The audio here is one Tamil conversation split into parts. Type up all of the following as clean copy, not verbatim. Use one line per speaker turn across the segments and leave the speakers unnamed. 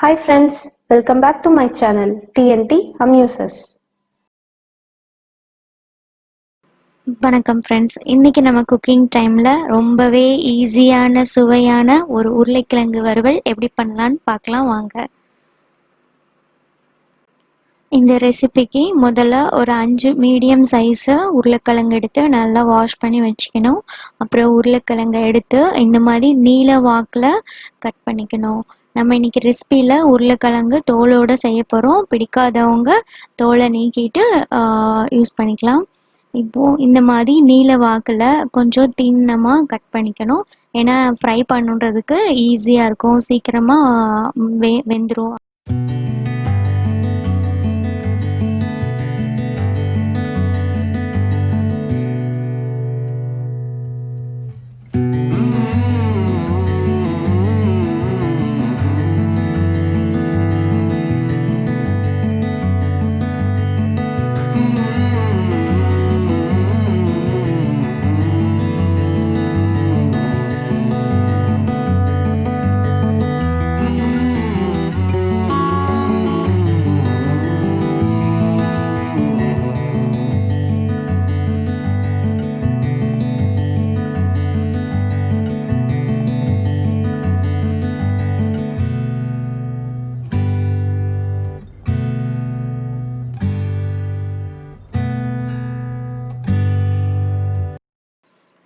Hi friends, welcome back to my channel T&TAmusers.
வணக்கம் ஃப்ரெண்ட்ஸ். இன்றைக்கி நம்ம குக்கிங் டைமில் ரொம்பவே ஈஸியான சுவையான ஒரு உருளைக்கிழங்கு வறுவல் எப்படி பண்ணலான்னு பார்க்கலாம் வாங்க. இந்த ரெசிபிக்கு முதல்ல ஒரு 5 மீடியம் சைஸு உருளைக்கிழங்கு எடுத்து நல்லா வாஷ் பண்ணி வச்சுக்கணும். அப்புறம் உருளைக்கிழங்கை எடுத்து இந்த மாதிரி நீல வாக்கில் கட் பண்ணிக்கணும். நம்ம இன்றைக்கி ரெசிபியில் உருளைக்கிழங்கு தோலோடு செய்ய போகிறோம். பிடிக்காதவங்க தோலை நீக்கிட்டு யூஸ் பண்ணிக்கலாம். இப்போது இந்த மாதிரி நீல வாக்கில் கொஞ்சம் தின்னமாக கட் பண்ணிக்கணும். ஏன்னா ஃப்ரை பண்ணுறதுக்கு ஈஸியாக இருக்கும், சீக்கிரமாக வெந்துடும்.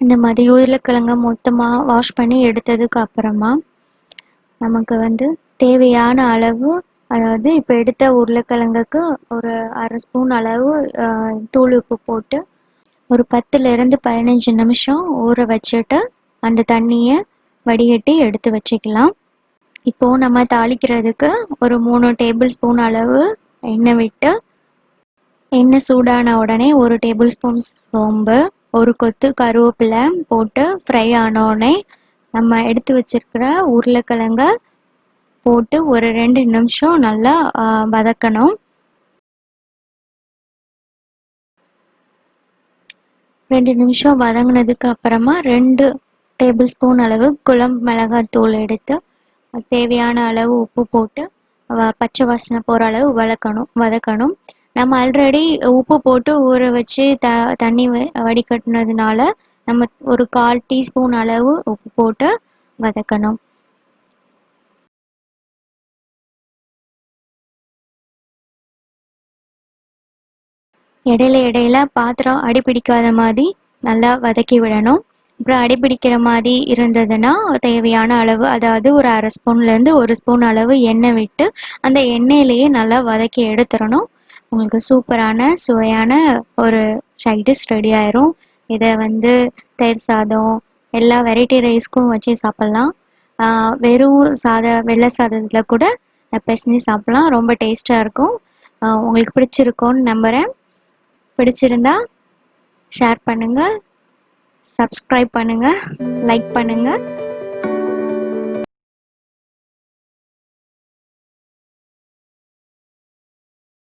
இந்த மாதிரி உருளைக்கிழங்க மொத்தமாக வாஷ் பண்ணி எடுத்ததுக்கு அப்புறமா நமக்கு தேவையான அளவு, அதாவது இப்போ எடுத்த உருளைக்கிழங்குக்கு ஒரு அரை ஸ்பூன் அளவு தூள் உப்பு போட்டு ஒரு 10லேருந்து 15 நிமிஷம் ஊற வச்சுட்டு அந்த தண்ணியை வடிகட்டி எடுத்து வச்சுக்கலாம். இப்போது நம்ம தாளிக்கிறதுக்கு ஒரு 3 டேபிள் ஸ்பூன் அளவு எண்ணெய் விட்டு, எண்ணெய் சூடான உடனே 1 டேபிள் ஸ்பூன் சோம்பு, ஒரு கொத்து கருவேப்பிலை போட்டு ஃப்ரை ஆனோடனே நம்ம எடுத்து வச்சிருக்கிற உருளைக்கிழங்க போட்டு ஒரு 2 நிமிஷம் நல்லா வதக்கணும். 2 நிமிஷம் வதங்கினதுக்கு அப்புறமா 2 டேபிள் ஸ்பூன் அளவு குழம்பு மிளகாத்தூள் எடுத்து தேவையான அளவு உப்பு போட்டு பச்சை வாசனை போகிற அளவு வதக்கணும். நம்ம ஆல்ரெடி உப்பு போட்டு ஊற வச்சு தண்ணி வடிகட்டினதுனால நம்ம ஒரு 1/4 டீஸ்பூன் அளவு உப்பு போட்டு வதக்கணும். இடையில பாத்திரம் அடிப்பிடிக்காத மாதிரி நல்லா வதக்கி விடணும். அப்புறம் அடிப்பிடிக்கிற மாதிரி இருந்ததுன்னா தேவையான அளவு, அதாவது ஒரு அரை ஸ்பூன்லேருந்து 1 ஸ்பூன் அளவு எண்ணெய் விட்டு அந்த எண்ணெயிலேயே நல்லா வதக்கி எடுத்துடணும். உங்களுக்கு சூப்பரான சுவையான ஒரு சைட் டிஷ் ரெடி ஆயிரும். இதை தயிர் சாதம், எல்லா வெரைட்டி ரைஸ்க்கும் வச்சு சாப்பிட்லாம். வெறும் வெள்ளை சாதத்தில் கூட பிசைஞ்சு சாப்பிட்லாம். ரொம்ப டேஸ்ட்டாக இருக்கும். உங்களுக்கு பிடிச்சிருக்கோன்னு நம்புகிறேன். பிடிச்சிருந்தா ஷேர் பண்ணுங்கள், சப்ஸ்கிரைப் பண்ணுங்கள், லைக் பண்ணுங்கள்.